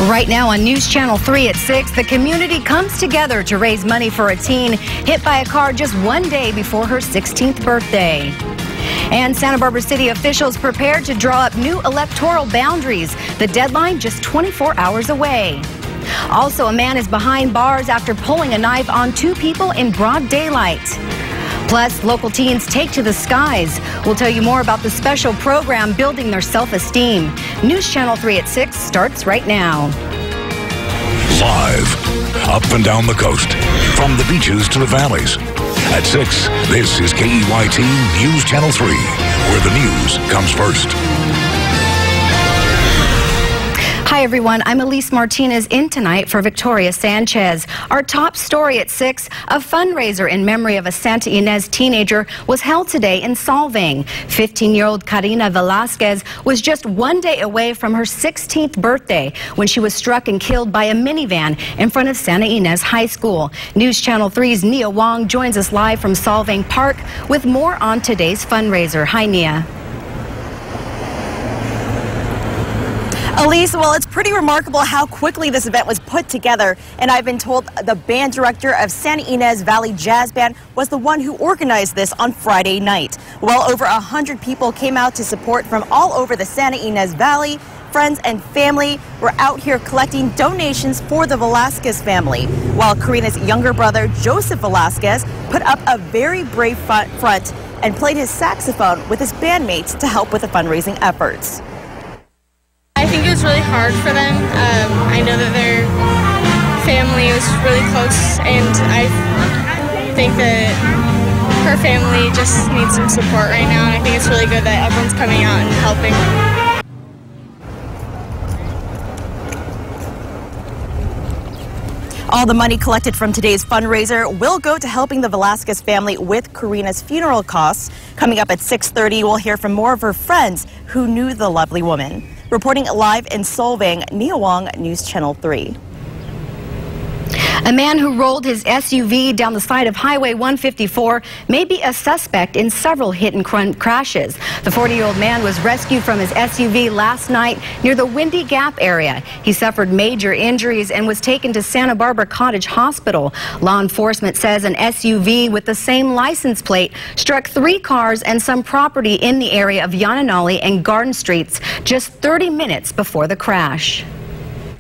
Right now on News Channel 3 at 6, the community comes together to raise money for a teen hit by a car just one day before her 16th birthday. And Santa Barbara City officials prepared to draw up new electoral boundaries. The deadline just 24 hours away. Also, a man is behind bars after pulling a knife on two people in broad daylight. Plus, local teens take to the skies. We'll tell you more about the special program building their self-esteem. News Channel 3 at 6 starts right now. Live, up and down the coast, from the beaches to the valleys. At 6, this is KEYT News Channel 3, where the news comes first. Hi, everyone. I'm Alys Martinez in tonight for Victoria Sanchez. Our top story at 6, a fundraiser in memory of a Santa Ynez teenager was held today in Solvang. 15-year-old Karina Velasquez was just one day away from her 16th birthday when she was struck and killed by a minivan in front of Santa Ynez High School. News Channel 3's Nia Wong joins us live from Solvang Park with more on today's fundraiser. Hi, Nia. Alys, well, it's pretty remarkable how quickly this event was put together, and I've been told the band director of Santa Ynez Valley Jazz Band was the one who organized this on Friday night. Well, over 100 people came out to support from all over the Santa Ynez Valley. Friends and family were out here collecting donations for the Velasquez family, while Karina's younger brother, Joseph Velasquez, put up a very brave front and played his saxophone with his bandmates to help with the fundraising efforts. I think it was really hard for them. I know that their family was really close, and I think that her family just needs some support right now, and I think it's really good that everyone's coming out and helping. All the money collected from today's fundraiser will go to helping the Velasquez family with Karina's funeral costs. Coming up at 6:30, we'll hear from more of her friends who knew the lovely woman. Reporting live in Solvang, Nia Wong, News Channel 3. A man who rolled his SUV down the side of Highway 154 may be a suspect in several hit-and-run crashes. The 40-year-old man was rescued from his SUV last night near the Windy Gap area. He suffered major injuries and was taken to Santa Barbara Cottage Hospital. Law enforcement says an SUV with the same license plate struck 3 cars and some property in the area of Yananali and Garden Streets just 30 minutes before the crash.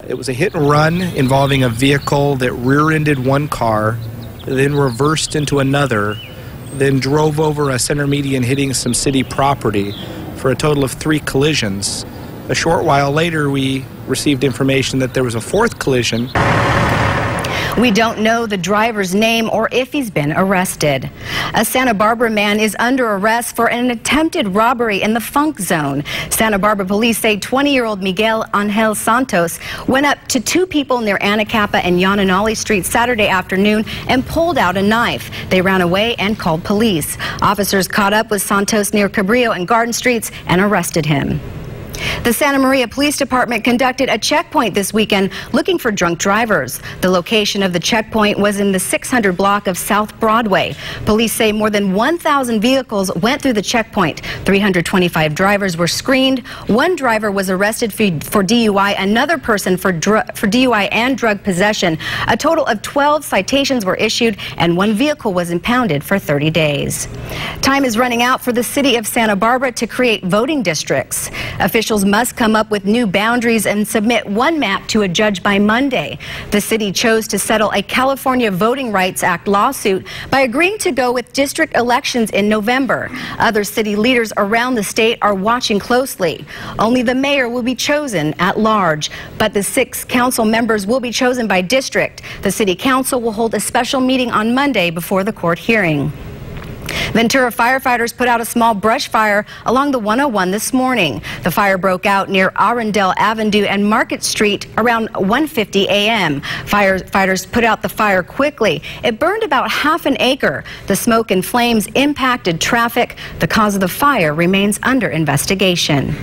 It was a hit and run involving a vehicle that rear-ended one car, then reversed into another, then drove over a center median hitting some city property for a total of 3 collisions. A short while later, we received information that there was a 4th collision. We don't know the driver's name or if he's been arrested. A Santa Barbara man is under arrest for an attempted robbery in the Funk Zone. Santa Barbara police say 20-year-old Miguel Angel Santos went up to 2 people near Anacapa and Yananali Street Saturday afternoon and pulled out a knife. They ran away and called police. Officers caught up with Santos near Cabrillo and Garden Streets and arrested him. The Santa Maria Police Department conducted a checkpoint this weekend looking for drunk drivers. The location of the checkpoint was in the 600 block of South Broadway. Police say more than 1,000 vehicles went through the checkpoint. 325 drivers were screened. 1 driver was arrested for DUI, another person for DUI and drug possession. A total of 12 citations were issued and 1 vehicle was impounded for 30 days. Time is running out for the city of Santa Barbara to create voting districts. Officials must come up with new boundaries and submit 1 map to a judge by Monday. The city chose to settle a California Voting Rights Act lawsuit by agreeing to go with district elections in November. Other city leaders around the state are watching closely. Only the mayor will be chosen at large, but the 6 council members will be chosen by district. The city council will hold a special meeting on Monday before the court hearing. Ventura firefighters put out a small brush fire along the 101 this morning. The fire broke out near Arundel Avenue and Market Street around 1:50 a.m. Firefighters put out the fire quickly. It burned about half an acre. The smoke and flames impacted traffic. The cause of the fire remains under investigation.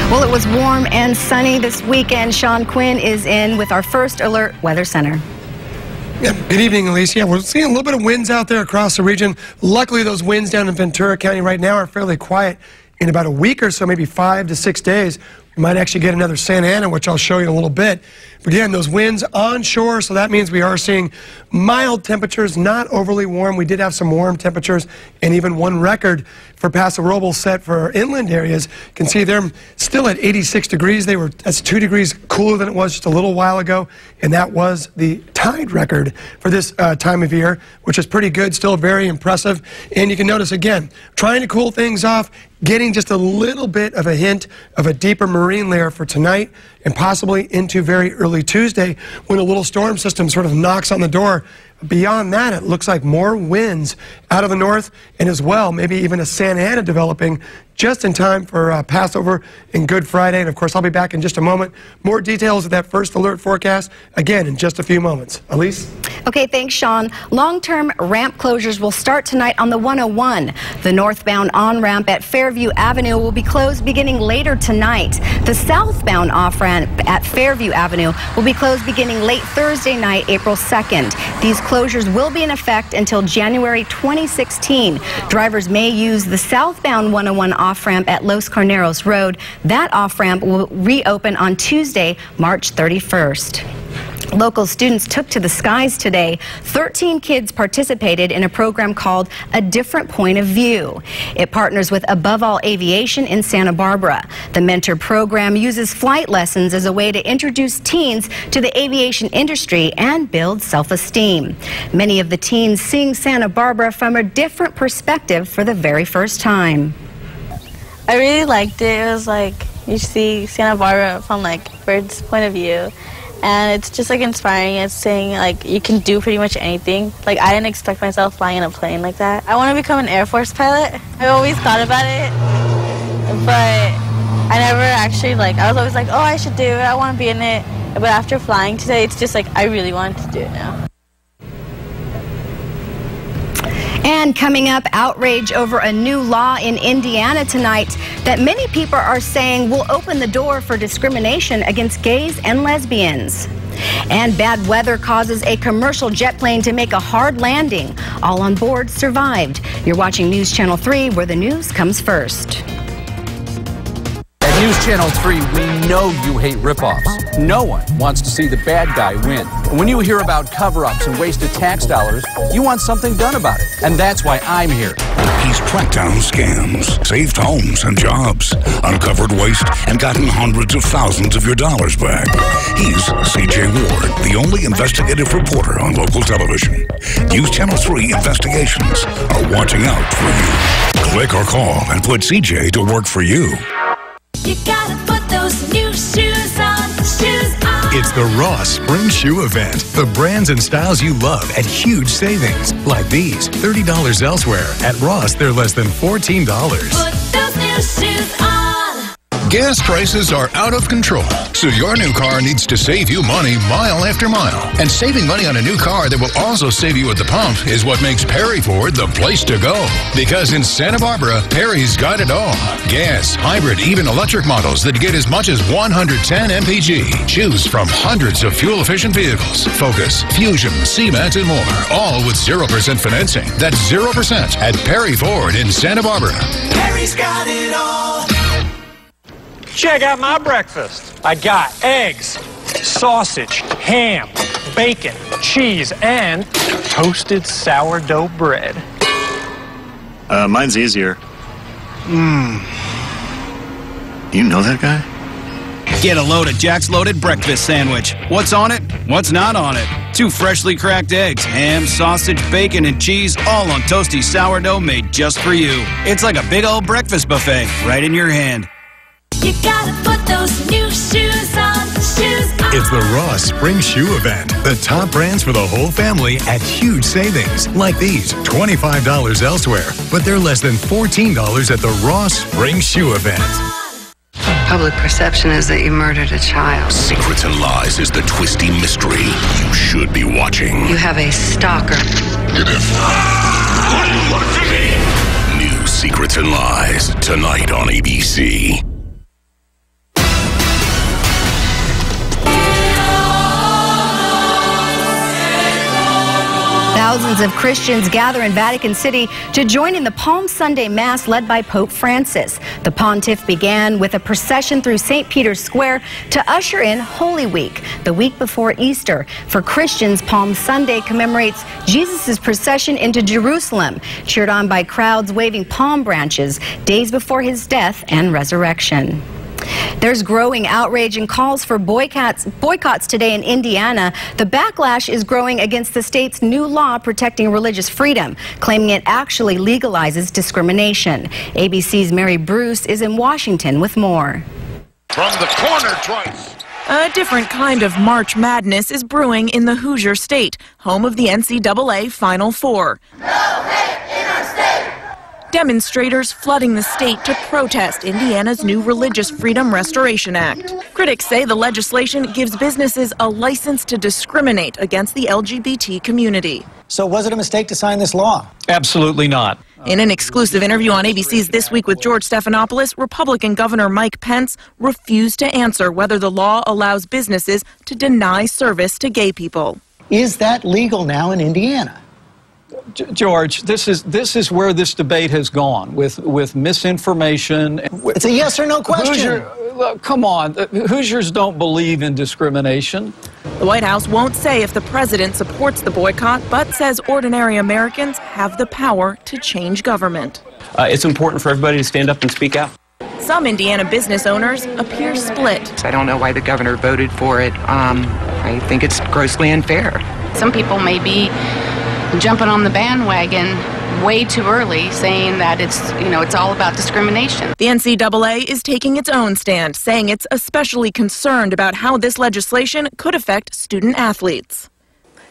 Well, it was warm and sunny this weekend. Sean Quinn is in with our First Alert Weather Center. Yeah, good evening, Alys. Yeah, we're seeing a little bit of winds out there across the region. Luckily, those winds down in Ventura County right now are fairly quiet. in about a week or so, maybe 5 to 6 days, we might actually get another Santa Ana, which I'll show you in a little bit. But again, those winds onshore, so that means we are seeing mild temperatures, not overly warm. We did have some warm temperatures, and even one record for Paso Robles set for our inland areas. You can see they're still at 86 degrees. That's 2 degrees cooler than it was just a little while ago, and that was the tide record for this time of year, which is pretty good, still very impressive. And you can notice, again, trying to cool things off, getting just a little bit of a hint of a deeper marine layer for tonight and possibly into very early Tuesday when a little storm system sort of knocks on the door. Beyond that, it looks like more winds out of the north, and as well, maybe even a Santa Ana developing just in time for Passover and Good Friday. And of course, I'll be back in just a moment. More details of that first alert forecast, again, in just a few moments. Elise? Okay, thanks, Sean. Long-term ramp closures will start tonight on the 101. The northbound on-ramp at Fairview Avenue will be closed beginning later tonight. The southbound off-ramp at Fairview Avenue will be closed beginning late Thursday night, April 2nd. These closures will be in effect until January 2016. Drivers may use the southbound 101 off-ramp at Los Carneros Road. That off-ramp will reopen on Tuesday, March 31st. Local students took to the skies today. 13 kids participated in a program called A Different Point of View. It partners with Above All Aviation in Santa Barbara. The mentor program uses flight lessons as a way to introduce teens to the aviation industry and build self-esteem. Many of the teens seeing Santa Barbara from a different perspective for the very first time. I really liked it. It was like you see Santa Barbara from like bird's point of view. And it's just like inspiring. It's saying like you can do pretty much anything. Like I didn't expect myself flying in a plane like that. I want to become an Air Force pilot. I always thought about it, but I never actually I was always like, oh, I should do it. I want to be in it. But after flying today, it's just like I really want to do it now. And coming up, outrage over a new law in Indiana tonight that many people are saying will open the door for discrimination against gays and lesbians. And bad weather causes a commercial jet plane to make a hard landing. All on board survived. You're watching News Channel 3, where the news comes first. At News Channel 3, we know you hate ripoffs. No one wants to see the bad guy win. And when you hear about cover-ups and wasted tax dollars, you want something done about it. And that's why I'm here. He's tracked down scams, saved homes and jobs, uncovered waste, and gotten hundreds of thousands of your dollars back. He's CJ Ward, the only investigative reporter on local television. News Channel 3 investigations are watching out for you. Click or call and put CJ to work for you. You gotta put those new shoes on, shoes on. It's the Ross Spring Shoe Event. The brands and styles you love at huge savings. Like these, $30 elsewhere. At Ross, they're less than $14. Put those new shoes on. Gas prices are out of control, so your new car needs to save you money mile after mile. And saving money on a new car that will also save you at the pump is what makes Perry Ford the place to go. Because in Santa Barbara, Perry's got it all. Gas, hybrid, even electric models that get as much as 110 mpg. Choose from hundreds of fuel-efficient vehicles. Focus, Fusion, C-Max, and more. All with 0% financing. That's 0% at Perry Ford in Santa Barbara. Perry's got it all. Check out my breakfast. I got eggs, sausage, ham, bacon, cheese, and toasted sourdough bread. Mine's easier. You know that guy? Get a load of Jack's Loaded Breakfast Sandwich. What's on it? What's not on it? 2 freshly cracked eggs, ham, sausage, bacon, and cheese, all on toasty sourdough made just for you. It's like a big old breakfast buffet right in your hand. You gotta put those new shoes on, shoes on. It's the Ross Spring Shoe Event. The top brands for the whole family at huge savings. Like these, $25 elsewhere, but they're less than $14 at the Ross Spring Shoe Event. Public perception is that you murdered a child. Secrets and Lies is the twisty mystery you should be watching. You have a stalker. Get in. What do you want to be? New Secrets and Lies, tonight on ABC. Thousands of Christians gather in Vatican City to join in the Palm Sunday Mass led by Pope Francis. The pontiff began with a procession through St. Peter's Square to usher in Holy Week, the week before Easter. For Christians, Palm Sunday commemorates Jesus' procession into Jerusalem, cheered on by crowds waving palm branches, days before his death and resurrection. There's growing outrage and calls for boycotts today in Indiana. The backlash is growing against the state's new law protecting religious freedom, claiming it actually legalizes discrimination. ABC's Mary Bruce is in Washington with more. From the corner twice. A different kind of March Madness is brewing in the Hoosier State, home of the NCAA Final Four. No hate in our state! Demonstrators flooding the state to protest Indiana's new Religious Freedom Restoration Act. Critics say the legislation gives businesses a license to discriminate against the LGBT community. So was it a mistake to sign this law? Absolutely not. In an exclusive interview on ABC's This Week with George Stephanopoulos, Republican Governor Mike Pence refused to answer whether the law allows businesses to deny service to gay people. Is that legal now in Indiana? George, this is where this debate has gone with misinformation. It's a yes or no question. Come on, Hoosiers don't believe in discrimination. The White House won't say if the president supports the boycott, but says ordinary Americans have the power to change government. It's important for everybody to stand up and speak out. Some Indiana business owners appear split. I don't know why the governor voted for it. I think it's grossly unfair. Some people may be jumping on the bandwagon way too early, saying that it's all about discrimination. The NCAA is taking its own stand, saying it's especially concerned about how this legislation could affect student athletes.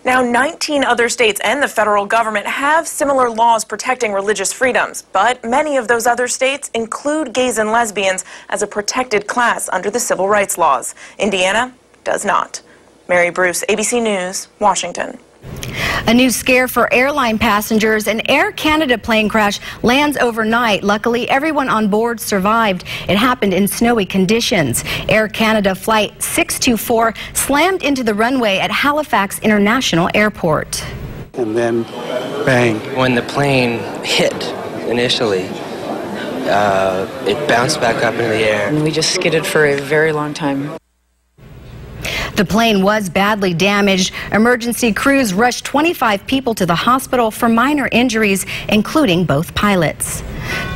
Now, 19 other states and the federal government have similar laws protecting religious freedoms, but many of those other states include gays and lesbians as a protected class under the civil rights laws. Indiana does not. Mary Bruce, ABC News, Washington. A new scare for airline passengers. An Air Canada plane crash lands overnight. Luckily, everyone on board survived. It happened in snowy conditions. Air Canada Flight 624 slammed into the runway at Halifax International Airport. And then, bang. When the plane hit initially, it bounced back up into the air. And we just skidded for a very long time. The plane was badly damaged. Emergency crews rushed 25 people to the hospital for minor injuries, including both pilots.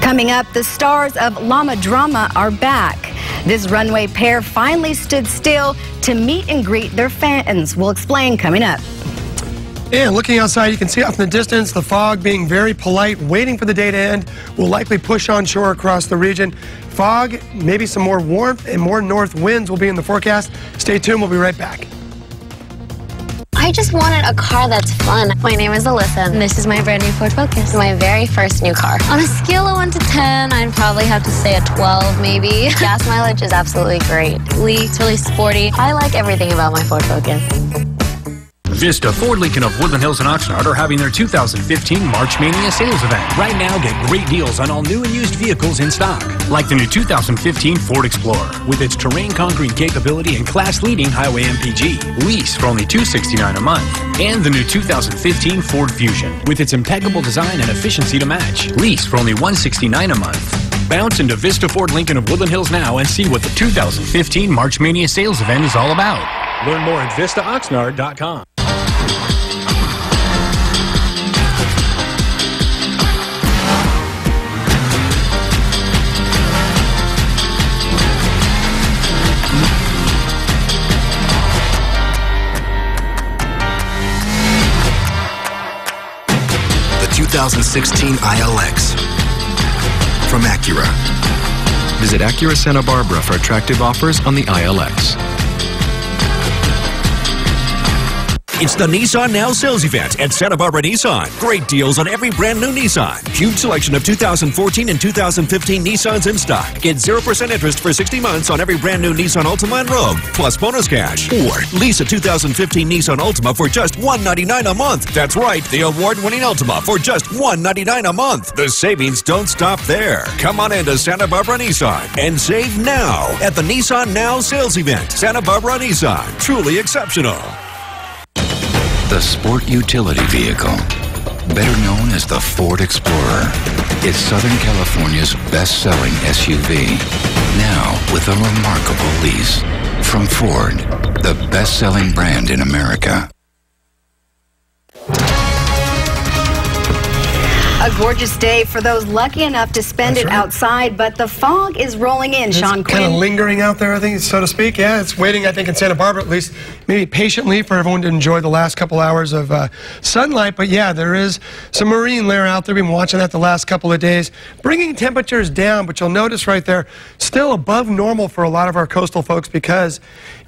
Coming up, the stars of Llama Drama are back. This runway pair finally stood still to meet and greet their fans. We'll explain coming up. And looking outside, you can see off in the distance the fog being very polite, waiting for the day to end. Will likely push on shore across the region. Fog, maybe some more warmth and more north winds will be in the forecast. Stay tuned. We'll be right back. I just wanted a car that's fun. My name is Alyssa, and this is my brand new Ford Focus. My very first new car. On a scale of 1 to 10, I'd probably have to say a 12, maybe. Gas mileage is absolutely great. It's really sporty. I like everything about my Ford Focus. Vista Ford Lincoln of Woodland Hills and Oxnard are having their 2015 March Mania sales event. Right now, get great deals on all new and used vehicles in stock, like the new 2015 Ford Explorer with its terrain concrete capability and class-leading highway MPG. Lease for only $269 a month. And the new 2015 Ford Fusion with its impeccable design and efficiency to match. Lease for only $169 a month. Bounce into Vista Ford Lincoln of Woodland Hills now and see what the 2015 March Mania sales event is all about. Learn more at VistaOxnard.com. The 2016 ILX from Acura. Visit Acura Santa Barbara for attractive offers on the ILX. It's the Nissan Now sales event at Santa Barbara Nissan. Great deals on every brand new Nissan. Huge selection of 2014 and 2015 Nissans in stock. Get 0% interest for 60 months on every brand new Nissan Altima and Rogue, plus bonus cash. Or lease a 2015 Nissan Altima for just $199 a month. That's right, the award-winning Altima for just $199 a month. The savings don't stop there. Come on into Santa Barbara Nissan and save now at the Nissan Now sales event. Santa Barbara Nissan, truly exceptional. the sport utility vehicle, better known as the Ford Explorer. It's Southern California's best-selling SUV, now with a remarkable lease. From Ford, the best-selling brand in America. A gorgeous day for those lucky enough to spend it outside, but the fog is rolling in. It's Sean Quinn. kind of lingering out there, I think, so to speak. Yeah, it's waiting, I think, in Santa Barbara, at least, maybe patiently for everyone to enjoy the last couple hours of sunlight. But yeah, there is some marine layer out there. We've been watching that the last couple of days, bringing temperatures down. But you'll notice right there, still above normal for a lot of our coastal folks, because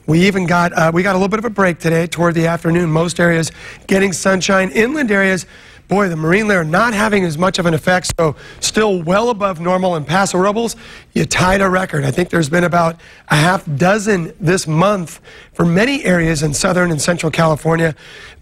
we even got a little bit of a break today toward the afternoon. Most areas getting sunshine. Inland areas, boy, the marine layer not having as much of an effect, so still well above normal. In Paso Robles, you tied a record. I think there's been about a half dozen this month for many areas in southern and central California,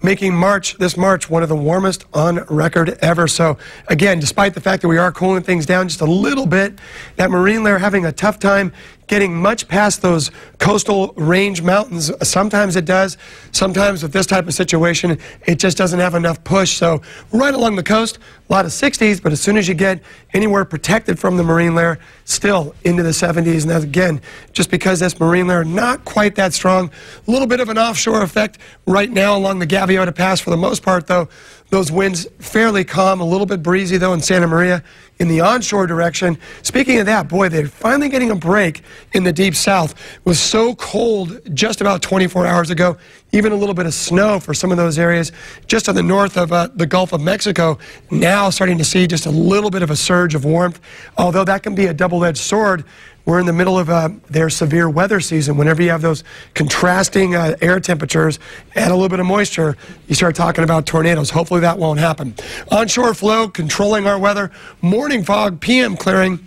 making this March one of the warmest on record ever. So again, despite the fact that we are cooling things down just a little bit, that marine layer having a tough time getting much past those coastal range mountains. Sometimes it does. Sometimes with this type of situation, it just doesn't have enough push. So right along the coast, a lot of 60s, but as soon as you get anywhere protected from the marine layer, still into the 70s. And that's, again, just because this marine layer not quite that strong. A little bit of an offshore effect right now along the Gaviota Pass. For the most part, though, those winds fairly calm, a little bit breezy, though, in Santa Maria in the onshore direction. Speaking of that, boy, they're finally getting a break in the deep south. It was so cold just about 24 hours ago, even a little bit of snow for some of those areas just on the north of the Gulf of Mexico. Now starting to see just a little bit of a surge of warmth, although that can be a double-edged sword. We're in the middle of their severe weather season. Whenever you have those contrasting air temperatures, add a little bit of moisture, you start talking about tornadoes. Hopefully that won't happen. Onshore flow controlling our weather. Morning fog, PM clearing.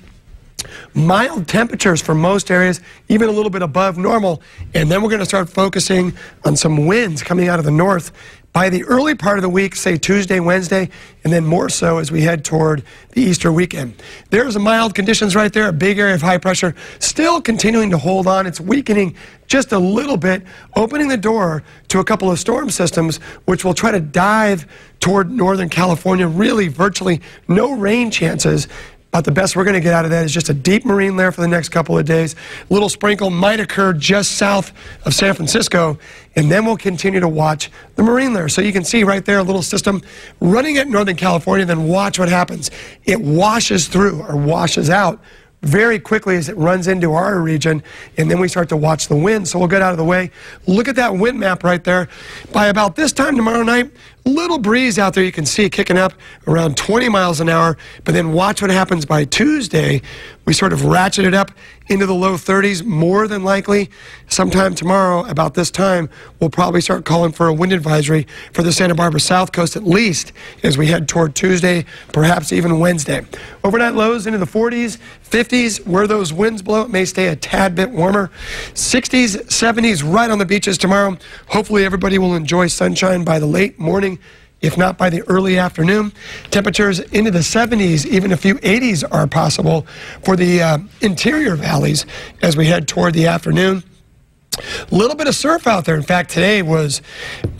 Mild temperatures for most areas, even a little bit above normal. And then we're going to start focusing on some winds coming out of the north by the early part of the week, say Tuesday, Wednesday, and then more so as we head toward the Easter weekend. There's a mild conditions right there, a big area of high pressure, still continuing to hold on. It's weakening just a little bit, opening the door to a couple of storm systems, which will try to dive toward Northern California. Really, virtually no rain chances. But the best we're going to get out of that is just a deep marine layer for the next couple of days. A little sprinkle might occur just south of San Francisco, and then we'll continue to watch the marine layer. So you can see right there a little system running at Northern California, then watch what happens. It washes through or washes out very quickly as it runs into our region, and then we start to watch the wind. So we'll get out of the way. Look at that wind map right there. By about this time tomorrow night, little breeze out there you can see kicking up around 20 miles an hour, but then watch what happens by Tuesday. We sort of ratchet it up into the low 30s, more than likely. Sometime tomorrow, about this time, we'll probably start calling for a wind advisory for the Santa Barbara South Coast, at least as we head toward Tuesday, perhaps even Wednesday. Overnight lows into the 40s, 50s, where those winds blow, it may stay a tad bit warmer. 60s, 70s right on the beaches tomorrow. Hopefully everybody will enjoy sunshine by the late morning, if not by the early afternoon. Temperatures into the 70s, even a few 80s are possible for the interior valleys as we head toward the afternoon. A little bit of surf out there. In fact, today was,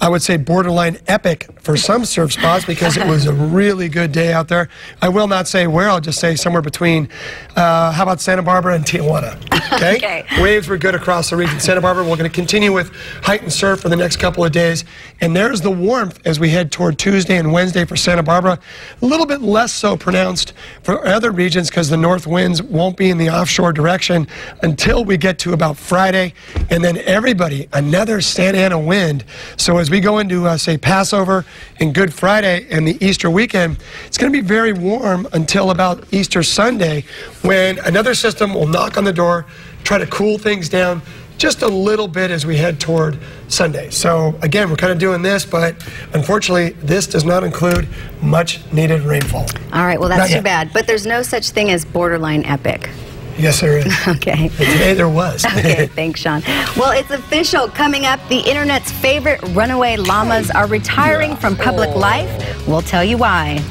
I would say, borderline epic for some surf spots because it was a really good day out there. I will not say where, I'll just say somewhere between, how about Santa Barbara and Tijuana? Okay? Okay. Waves were good across the region. Santa Barbara, we're going to continue with heightened surf for the next couple of days. And there's the warmth as we head toward Tuesday and Wednesday for Santa Barbara. A little bit less so pronounced for other regions because the north winds won't be in the offshore direction until we get to about Friday. And then everybody, another Santa Ana wind. So as we go into, say, Passover and Good Friday and the Easter weekend, it's going to be very warm until about Easter Sunday, when another system will knock on the door, try to cool things down just a little bit as we head toward Sunday. So again, we're kind of doing this, but unfortunately, this does not include much needed rainfall. All right, well, that's too bad. But there's no such thing as borderline epic. Yes, there is. Okay. But today there was. Okay, thanks, Sean. Well, it's official. Coming up, the internet's favorite runaway llamas are retiring from public life. We'll tell you why.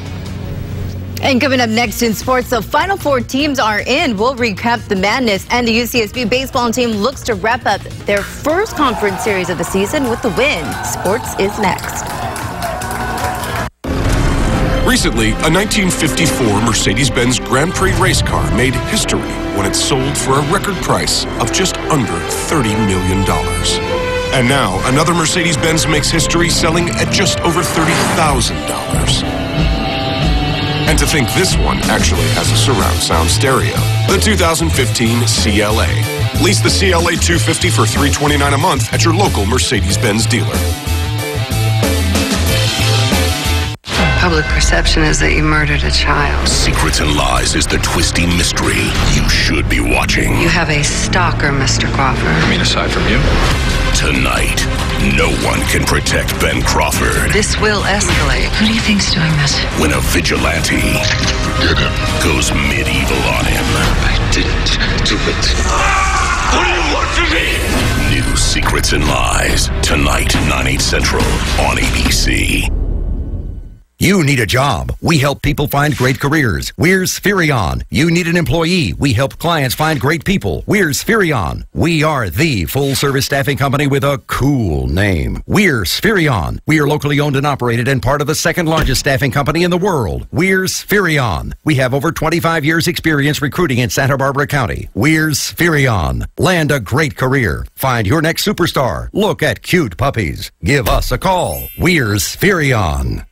And coming up next in sports, the Final Four teams are in. We'll recap the madness, and the UCSB baseball team looks to wrap up their first conference series of the season with the win. Sports is next. Recently, a 1954 Mercedes-Benz Grand Prix race car made history when it sold for a record price of just under $30 million. And now, another Mercedes-Benz makes history selling at just over $30,000. And to think this one actually has a surround sound stereo. The 2015 CLA. Lease the CLA 250 for $329 a month at your local Mercedes-Benz dealer. Public perception is that you murdered a child. Secrets and Lies is the twisty mystery you should be watching. You have a stalker, Mr. Crawford. I mean, aside from you? Tonight, no one can protect Ben Crawford. This will escalate. Who do you think's doing this? When a vigilante goes medieval on him. I didn't do it. What do you want from me? New Secrets and Lies. Tonight, 9/8 Central on ABC. You need a job. We help people find great careers. We're Spherion. You need an employee. We help clients find great people. We're Spherion. We are the full-service staffing company with a cool name. We're Spherion. We are locally owned and operated and part of the second largest staffing company in the world. We're Spherion. We have over 25 years experience recruiting in Santa Barbara County. We're Spherion. Land a great career. Find your next superstar. Look at cute puppies. Give us a call. We're Spherion.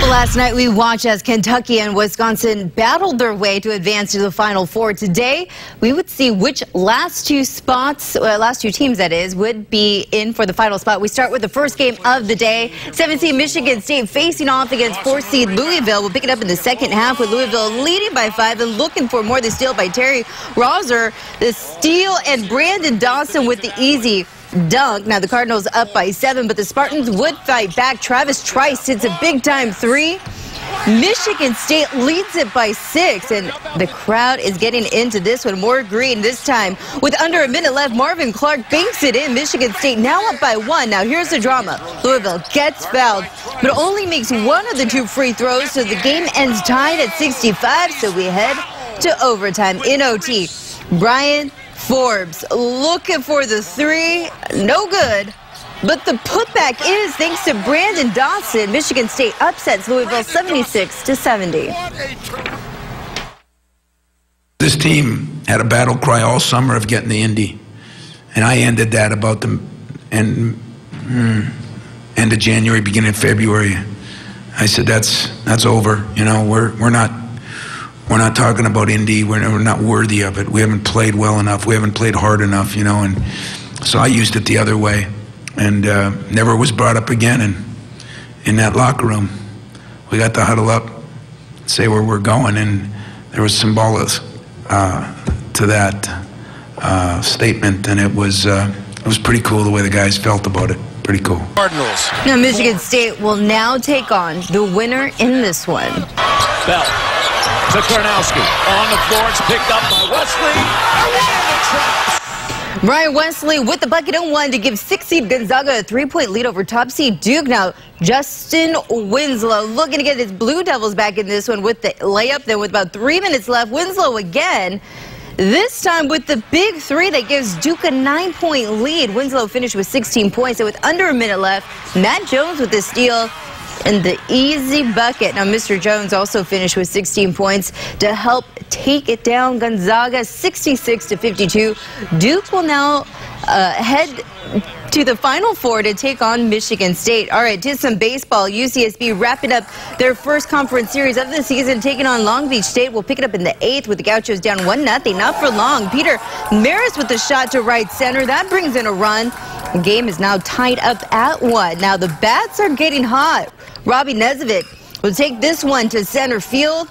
Last night we watched as Kentucky and Wisconsin battled their way to advance to the Final Four. Today we would see which last two teams that is, would be in for the final spot. We start with the first game of the day. 17 Michigan State facing off against 4th seed Louisville. We'll pick it up in the second half with Louisville leading by 5 and looking for more. The steal by Terry Roser. The steal and Brandon Dawson with the easy dunk. Now the Cardinals up by 7, but the Spartans would fight back. Travis Trice hits a big-time 3. Michigan State leads it by 6, and the crowd is getting into this one. More green this time. With under a minute left, Marvin Clark banks it in. Michigan State now up by 1. Now here's the drama. Louisville gets fouled, but only makes one of the 2 free throws, so the game ends tied at 65, so we head to overtime in OT. Brian Forbes looking for the 3, no good. But the putback is thanks to Brandon Dawson. Michigan State upsets Louisville 76-70. This team had a battle cry all summer of getting the Indy, and I ended that about the end of January, beginning of February. I said that's over. You know, we're not talking about Indy. We're not worthy of it. We haven't played well enough. We haven't played hard enough. You know, and so I used it the other way. And never was brought up again in that locker room. We got to huddle up, say where we're going, and there was symbolism to that statement, and it was pretty cool the way the guys felt about it. Pretty cool. Cardinals. Now Michigan State will now take on the winner in this one. Bell to Karnowski. On the floor, it's picked up by Wesley. Brian Wesley with the bucket and 1 to give 6th seed Gonzaga a 3-point lead over top seed Duke. Now Justin Winslow looking to get his Blue Devils back in this one with the layup. Then with about 3 minutes left, Winslow again. This time with the big 3 that gives Duke a 9-point lead. Winslow finished with 16 points. And with under a minute left, Matt Jones with the steal and the easy bucket. Now Mr. Jones also finished with 16 points to help take it down. Gonzaga 66-52. Duke will now head to the Final Four to take on Michigan State. All right, to some baseball. UCSB wrapping up their first conference series of the season, taking on Long Beach State. We'll pick it up in the 8th with the Gauchos down 1-0. Not for long. Peter Maris with the shot to right center. That brings in a run. The game is now tied up at 1. Now the bats are getting hot. Robbie Nezovic will take this one to center field.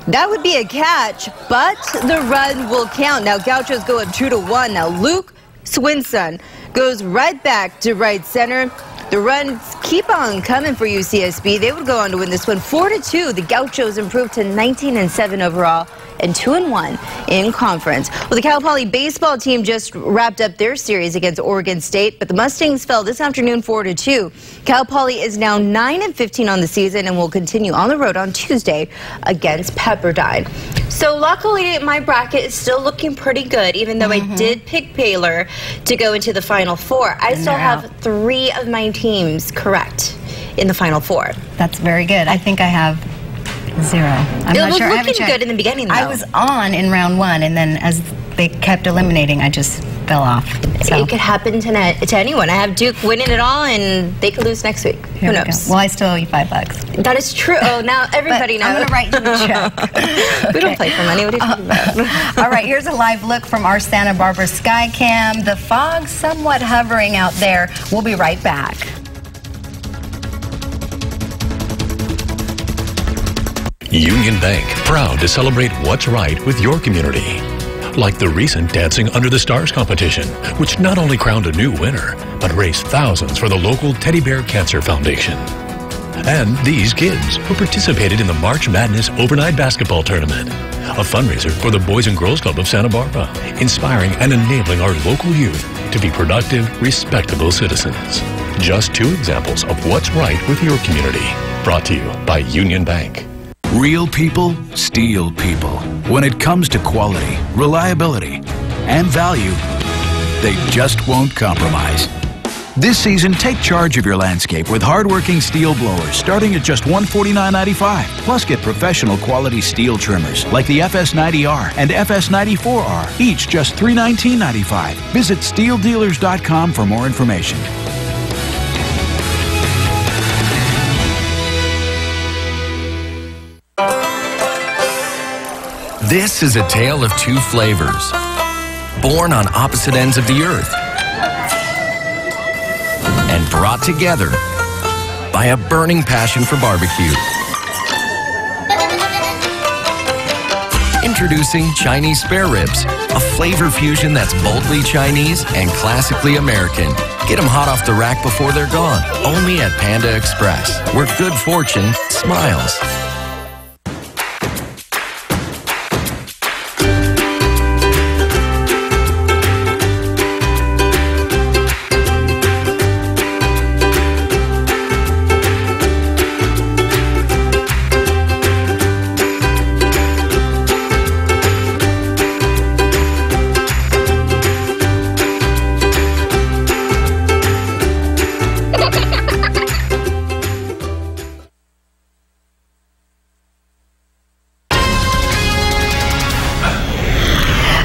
That would be a catch, but the run will count. Now Gauchos go up 2-1. Now Luke Swinson goes right back to right center. The runs keep on coming for UCSB. They would go on to win this one 4-2. The Gauchos improved to 19-7 overall and 2-1 in conference. Well, the Cal Poly baseball team just wrapped up their series against Oregon State, but the Mustangs fell this afternoon 4-2. Cal Poly is now 9-15 on the season and will continue on the road on Tuesday against Pepperdine. So luckily, my bracket is still looking pretty good, even though I did pick Baylor to go into the Final Four. I still have 3 of my teams correct in the Final Four. That's very good. I think I have 0. I'm It not was sure. looking good in the beginning, though. I was on in round 1, and then as they kept eliminating, I just fell off. So. It could happen to anyone. I have Duke winning it all, and they could lose next week. Who knows? Well, I still owe you $5. That is true. Oh, now everybody knows. I'm going to write you a check. We don't play for money. What are you talking about? All right, here's a live look from our Santa Barbara sky cam. The fog's somewhat hovering out there. We'll be right back. Union Bank, proud to celebrate what's right with your community. Like the recent Dancing Under the Stars competition, which not only crowned a new winner, but raised thousands for the local Teddy Bear Cancer Foundation. And these kids who participated in the March Madness Overnight Basketball Tournament, a fundraiser for the Boys and Girls Club of Santa Barbara, inspiring and enabling our local youth to be productive, respectable citizens. Just 2 examples of what's right with your community. Brought to you by Union Bank. Real people steal people. When it comes to quality, reliability, and value, they just won't compromise. This season, take charge of your landscape with hardworking steel blowers starting at just $149.95. Plus, get professional quality steel trimmers like the FS90R and FS94R, each just $319.95. Visit SteelDealers.com for more information. This is a tale of 2 flavors, born on opposite ends of the earth, and brought together by a burning passion for barbecue. Introducing Chinese spare ribs, a flavor fusion that's boldly Chinese and classically American. Get them hot off the rack before they're gone. Only at Panda Express, where good fortune smiles.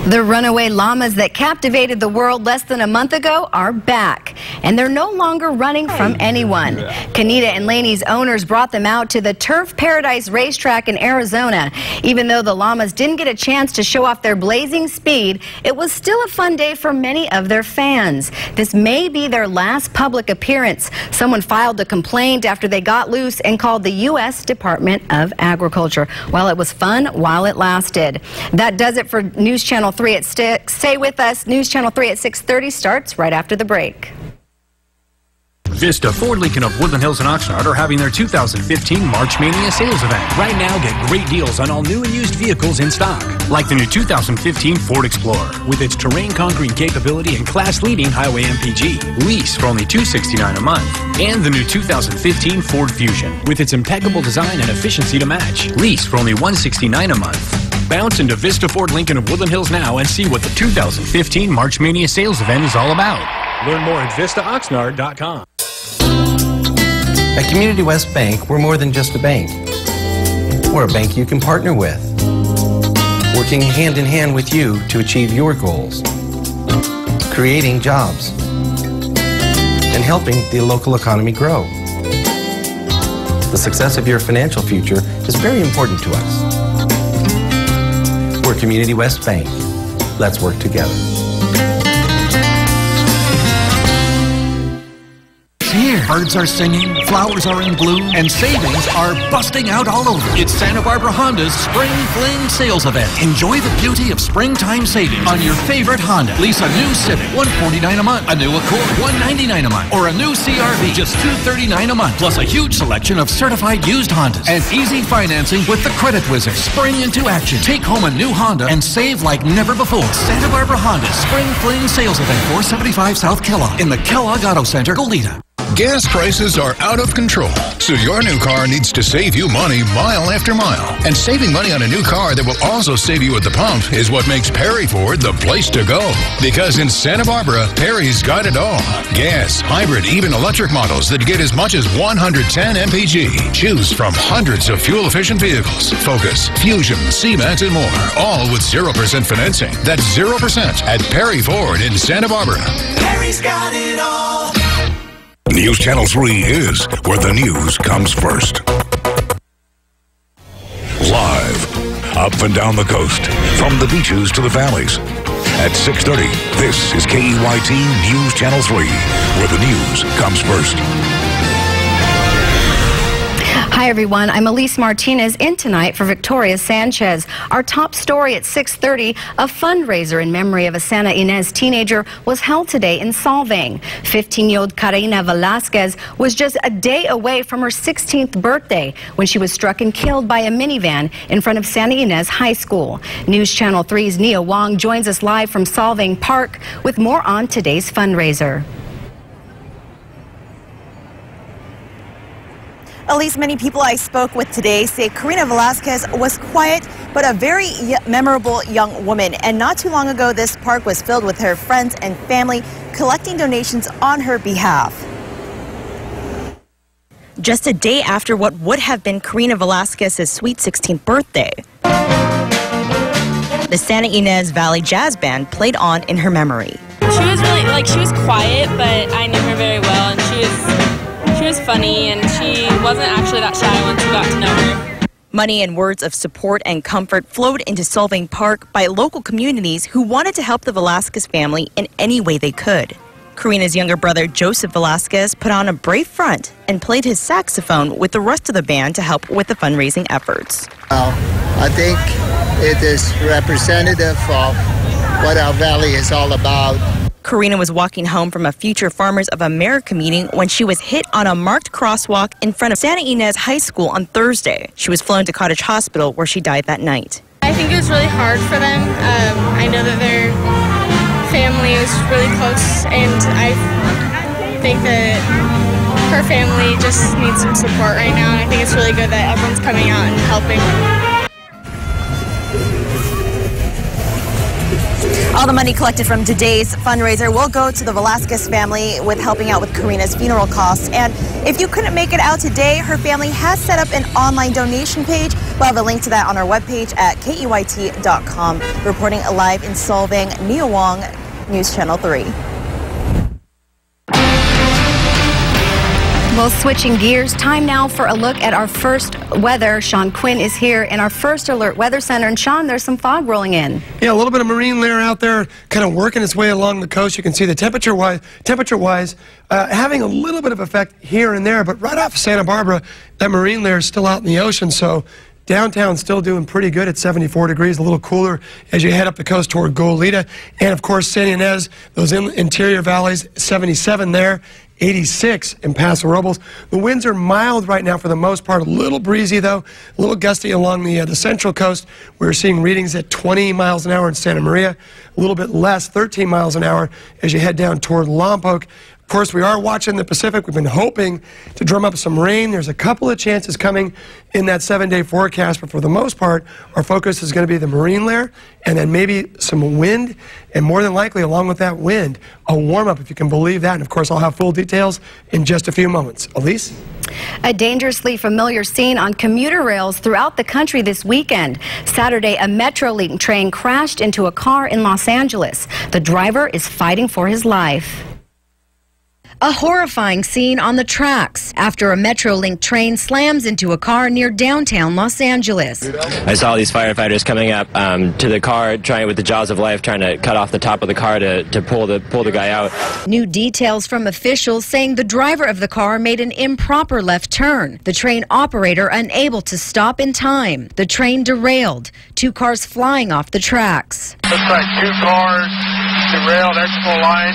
The runaway llamas that captivated the world less than a month ago are back, and they're no longer running from anyone. Kanita and Laney's owners brought them out to the Turf Paradise racetrack in Arizona. Even though the llamas didn't get a chance to show off their blazing speed, it was still a fun day for many of their fans. This may be their last public appearance. Someone filed a complaint after they got loose and called the U.S. Department of Agriculture. Well, it was fun while it lasted. That does it for News Channel 3 at 6. Stay with us. News Channel 3 at 6:30 starts right after the break. Vista, Ford, Lincoln of Woodland Hills and Oxnard are having their 2015 March Mania sales event. Right now, get great deals on all new and used vehicles in stock. Like the new 2015 Ford Explorer with its terrain conquering capability and class-leading highway MPG. Lease for only $269 a month. And the new 2015 Ford Fusion with its impeccable design and efficiency to match. Lease for only $169 a month. Bounce into Vista Ford Lincoln of Woodland Hills now and see what the 2015 March Mania sales event is all about. Learn more at VistaOxnard.com. At Community West Bank, we're more than just a bank. We're a bank you can partner with, working hand in hand with you to achieve your goals, creating jobs, and helping the local economy grow. The success of your financial future is very important to us. We're Community West Bank. Let's work together. It's here. Birds are singing, flowers are in bloom, and savings are busting out all over. It's Santa Barbara Honda's Spring Fling Sales Event. Enjoy the beauty of springtime savings on your favorite Honda. Lease a new Civic, $149 a month. A new Accord, $199 a month. Or a new CRV, just $239 a month. Plus a huge selection of certified used Hondas. And easy financing with the Credit Wizard. Spring into action. Take home a new Honda and save like never before. Santa Barbara Honda's Spring Fling Sales Event, 475 South Kellogg in the Kellogg Auto Center, Goleta. Gas prices are out of control, so your new car needs to save you money mile after mile. And saving money on a new car that will also save you at the pump is what makes Perry Ford the place to go. Because in Santa Barbara, Perry's got it all. Gas, hybrid, even electric models that get as much as 110 mpg. Choose from hundreds of fuel-efficient vehicles. Focus, Fusion, C-Max, and more. All with 0% financing. That's 0% at Perry Ford in Santa Barbara. Perry's got it all. News Channel 3 is where the news comes first. Live, up and down the coast, from the beaches to the valleys. At 6:30, this is KEYT News Channel 3, where the news comes first. Hi, everyone. I'm Alys Martinez in tonight for Victoria Sanchez. Our top story at 6:30, a fundraiser in memory of a Santa Ynez teenager was held today in Solvang. 15-year-old Karina Velasquez was just a day away from her 16th birthday when she was struck and killed by a minivan in front of Santa Ynez High School. News Channel 3's Nia Wong joins us live from Solvang Park with more on today's fundraiser. At least many people I spoke with today say Karina Velasquez was quiet but a very memorable young woman. And not too long ago, this park was filled with her friends and family collecting donations on her behalf. Just a day after what would have been Karina Velasquez's sweet 16th birthday, the Santa Ynez Valley Jazz Band played on in her memory. She was really, she was quiet, but I knew her very well, and she was funny, and she wasn't actually that shy once you got to know her. Money and words of support and comfort flowed into Solvang Park by local communities who wanted to help the Velasquez family in any way they could. Karina's younger brother, Joseph Velasquez, put on a brave front and played his saxophone with the rest of the band to help with the fundraising efforts. I think it is representative of what our valley is all about. Karina was walking home from a Future Farmers of America meeting when she was hit on a marked crosswalk in front of Santa Ynez High School on Thursday. She was flown to Cottage Hospital where she died that night. I think it was really hard for them. I know that their family is really close, and I think that her family just needs some support right now, and I think it's really good that everyone's coming out and helping. All the money collected from today's fundraiser will go to the Velasquez family with helping out with Karina's funeral costs. And if you couldn't make it out today, her family has set up an online donation page. We'll have a link to that on our webpage at KEYT.com. Reporting live in Solvang, Nia Wong, News Channel 3. Well, switching gears, time now for a look at our first weather. Sean Quinn is here in our First Alert Weather Center. And Sean, there's some fog rolling in. Yeah, a little bit of marine layer out there kind of working its way along the coast. You can see the temperature-wise having a little bit of effect here and there. But right off Santa Barbara, that marine layer is still out in the ocean. So downtown still doing pretty good at 74 degrees, a little cooler as you head up the coast toward Goleta. And, of course, Santa Ynez, those interior valleys, 77 there. 86 in Paso Robles. The winds are mild right now for the most part, a little breezy though, a little gusty along the central coast. We're seeing readings at 20 miles an hour in Santa Maria, a little bit less, 13 miles an hour as you head down toward Lompoc. Of course, we are watching the Pacific. We've been hoping to drum up some rain. There's a couple of chances coming in that 7-day forecast, but for the most part, our focus is going to be the marine layer and then maybe some wind, and more than likely, along with that wind, a warm-up, if you can believe that. And, of course, I'll have full details in just a few moments. Alys? A dangerously familiar scene on commuter rails throughout the country this weekend. Saturday, a Metrolink train crashed into a car in Los Angeles. The driver is fighting for his life. A horrifying scene on the tracks after a Metrolink train slams into a car near downtown Los Angeles. I saw these firefighters coming up to the car, trying with the jaws of life, trying to cut off the top of the car to pull the guy out. New details from officials saying the driver of the car made an improper left turn. The train operator unable to stop in time. The train derailed. 2 cars flying off the tracks. Looks like 2 cars derailed, expo line.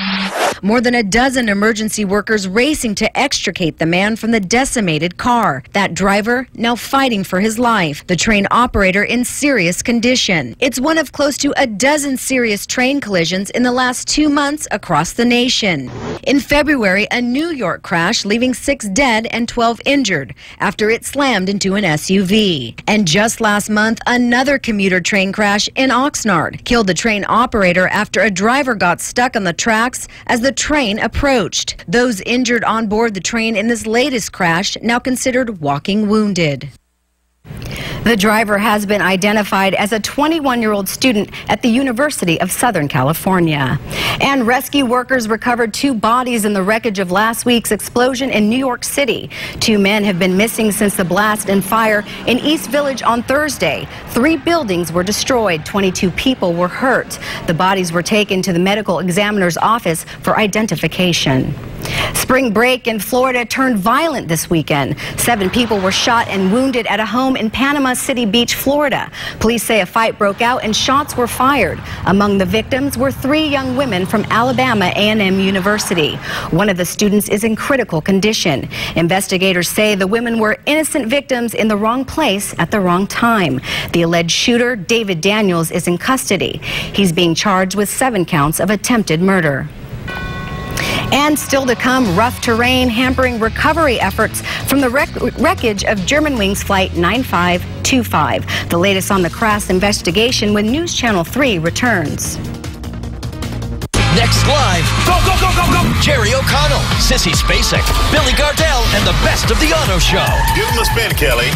More than a dozen emergency workers racing to extricate the man from the decimated car. That driver now fighting for his life. The train operator in serious condition. It's one of close to a dozen serious train collisions in the last 2 months across the nation. In February, a New York crash leaving 6 dead and 12 injured after it slammed into an SUV. And just last month, another commuter train crash in Oxnard killed the train operator after a driver got stuck on the tracks as the train approached. Those injured on board the train in this latest crash now considered walking wounded. The driver has been identified as a 21-year-old student at the University of Southern California. And rescue workers recovered 2 bodies in the wreckage of last week's explosion in New York City. 2 men have been missing since the blast and fire in East Village on Thursday. 3 buildings were destroyed. 22 people were hurt. The bodies were taken to the medical examiner's office for identification. Spring break in Florida turned violent this weekend. 7 people were shot and wounded at a home in Panama City Beach, Florida. Police say a fight broke out and shots were fired. Among the victims were 3 young women from Alabama A&M University. One of the students is in critical condition. Investigators say the women were innocent victims in the wrong place at the wrong time. The alleged shooter, David Daniels, is in custody. He's being charged with 7 counts of attempted murder. And still to come, rough terrain hampering recovery efforts from the wreckage of Germanwings Flight 9525. The latest on the crash investigation when News Channel 3 returns. Next live, go, go, go, go, go! Jerry O'Connell, Sissy Spacek, Billy Gardell, and the best of the auto show. Give him a spin, Kelly.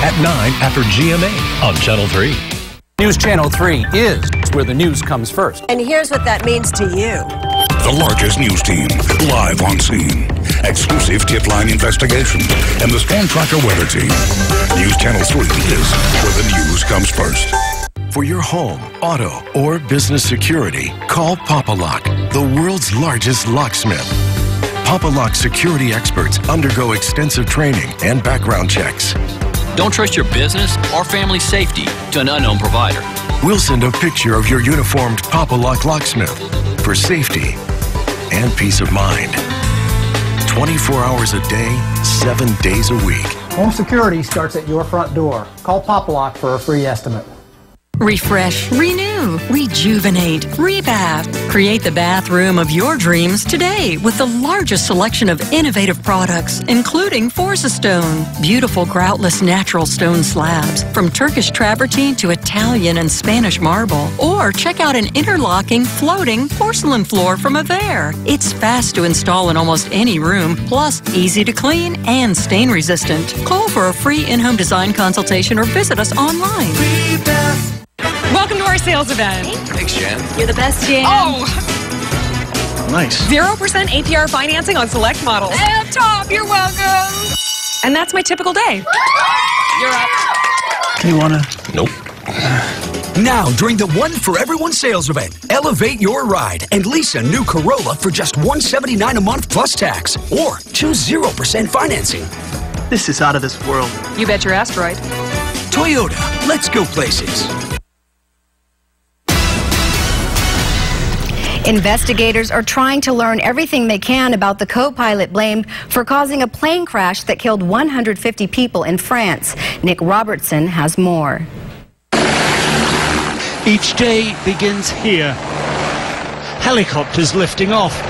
At 9 after GMA on Channel 3. News Channel 3 is where the news comes first. And here's what that means to you. The largest news team, live on scene. Exclusive tip line investigation and the Storm Tracker weather team. News Channel 3 is where the news comes first. For your home, auto, or business security, call Papa Lock, the world's largest locksmith. Papa Lock security experts undergo extensive training and background checks. Don't trust your business or family safety to an unknown provider. We'll send a picture of your uniformed Papa Lock locksmith for safety and peace of mind. 24 hours a day, 7 days a week. Home security starts at your front door. Call Papa Lock for a free estimate. Refresh, renew, rejuvenate, rebath. Create the bathroom of your dreams today with the largest selection of innovative products, including Forza Stone, beautiful groutless natural stone slabs, from Turkish travertine to Italian and Spanish marble. Or check out an interlocking, floating porcelain floor from Avere. It's fast to install in almost any room, plus easy to clean and stain resistant. Call for a free in-home design consultation or visit us online. Welcome to our sales event. Thanks, Jan. You're the best, Jan. Oh! Nice. 0% APR financing on select models. And top, you're welcome. And that's my typical day. You're up. Do you wanna? Nope. Now, during the One for Everyone sales event, elevate your ride and lease a new Corolla for just $179 a month plus tax, or choose 0% financing. This is out of this world. You bet your asteroid. Toyota, let's go places. Investigators are trying to learn everything they can about the co-pilot blamed for causing a plane crash that killed 150 people in France. Nick Robertson has more. Each day begins here. Helicopters lifting off.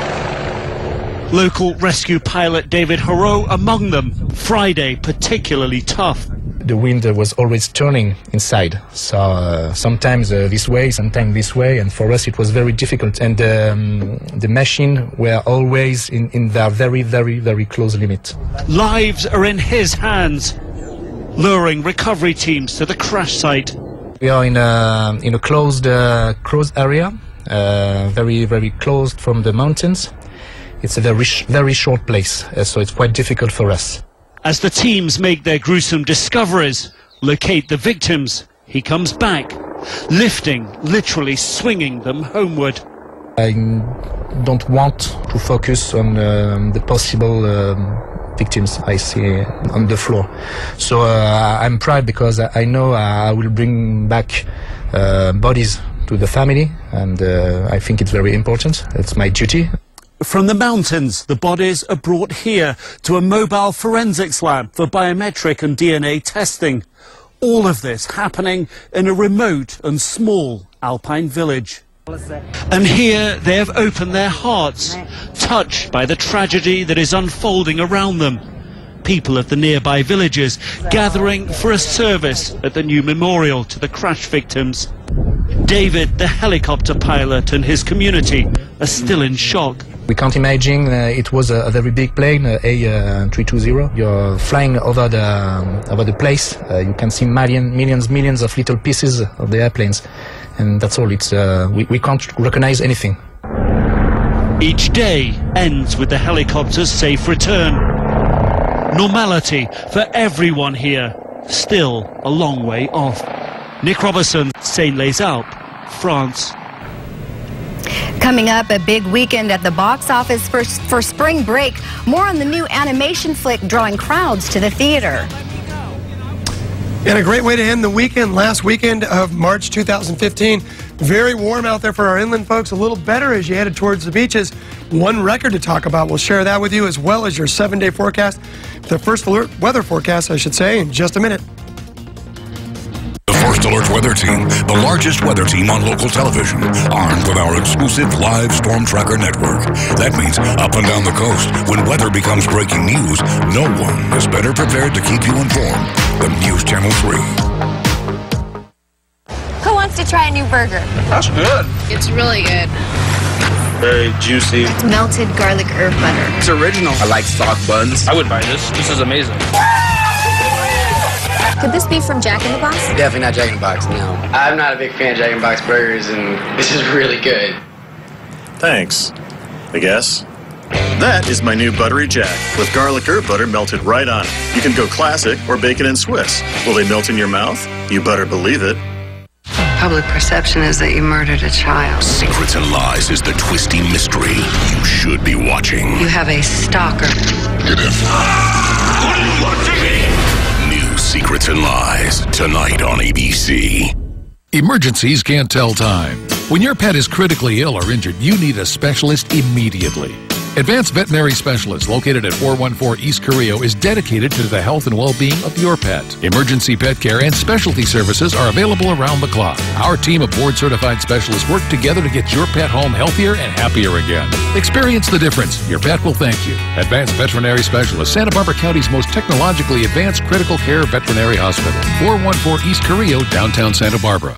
Local rescue pilot David Haro among them. Friday particularly tough. The wind was always turning inside, so sometimes this way, sometimes this way, and for us it was very difficult, and the machine were always in their very, very, very close limit. Lives are in his hands, luring recovery teams to the crash site. We are in a closed area very, very close from the mountains. It's a very short place, so it's quite difficult for us. As the teams make their gruesome discoveries, locate the victims, he comes back, lifting, literally swinging them homeward. I don't want to focus on the possible victims I see on the floor. So I'm proud because I know I will bring back bodies to the family, and I think it's very important. It's my duty. From the mountains, the bodies are brought here to a mobile forensics lab for biometric and DNA testing. All of this happening in a remote and small alpine village. And here they have opened their hearts, touched by the tragedy that is unfolding around them. People of the nearby villages gathering for a service at the new memorial to the crash victims. David, the helicopter pilot, and his community are still in shock. We can't imagine it was a very big plane, A320. You're flying over the place. You can see millions of little pieces of the airplanes, and that's all. It's we can't recognize anything. Each day ends with the helicopter's safe return. Normality for everyone here, still a long way off. Nick Robertson, Seine-les-Alpes, France. Coming up, a big weekend at the box office for spring break. More on the new animation flick drawing crowds to the theater. And a great way to end the weekend, last weekend of March 2015. Very warm out there for our inland folks, a little better as you headed towards the beaches. One record to talk about. We'll share that with you as well as your 7-day forecast. The first alert weather forecast, I should say, in just a minute. The First Alert Weather Team, the largest weather team on local television, armed with our exclusive live storm tracker network. That means up and down the coast, when weather becomes breaking news, no one is better prepared to keep you informed than News Channel 3. Who wants to try a new burger? That's good. It's really good. Very juicy. It's melted garlic herb butter. It's original. I like soft buns. I would buy this. This is amazing. Could this be from Jack in the Box? Definitely not Jack in the Box, no. I'm not a big fan of Jack in the Box burgers, and this is really good. Thanks, I guess. That is my new Buttery Jack, with garlic herb butter melted right on it. You can go classic or bacon and Swiss. Will they melt in your mouth? You better believe it. Public perception is that you murdered a child. Secrets and Lies is the twisty mystery you should be watching. You have a stalker. What are you watching me? New Secrets and Lies, tonight on ABC. Emergencies can't tell time. When your pet is critically ill or injured, you need a specialist immediately. Advanced Veterinary Specialist, located at 414 East Carrillo, is dedicated to the health and well-being of your pet. Emergency pet care and specialty services are available around the clock. Our team of board-certified specialists work together to get your pet home healthier and happier again. Experience the difference. Your pet will thank you. Advanced Veterinary Specialist, Santa Barbara County's most technologically advanced critical care veterinary hospital. 414 East Carrillo, downtown Santa Barbara.